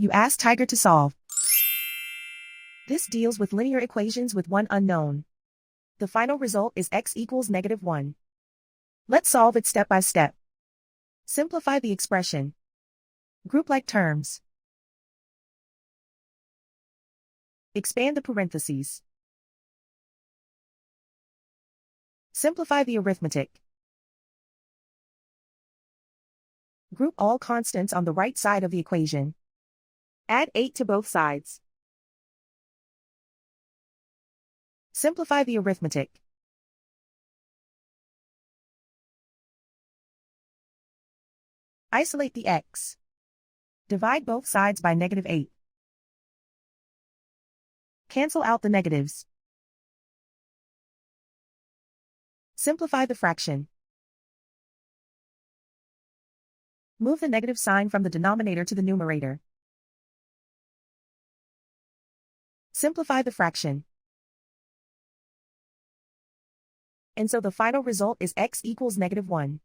You ask Tiger to solve. This deals with linear equations with one unknown. The final result is x equals -1. Let's solve it step by step. Simplify the expression. Group like terms. Expand the parentheses. Simplify the arithmetic. Group all constants on the right side of the equation. Add 8 to both sides. Simplify the arithmetic. Isolate the x. Divide both sides by -8. Cancel out the negatives. Simplify the fraction. Move the negative sign from the denominator to the numerator. Simplify the fraction. And so the final result is x equals -1.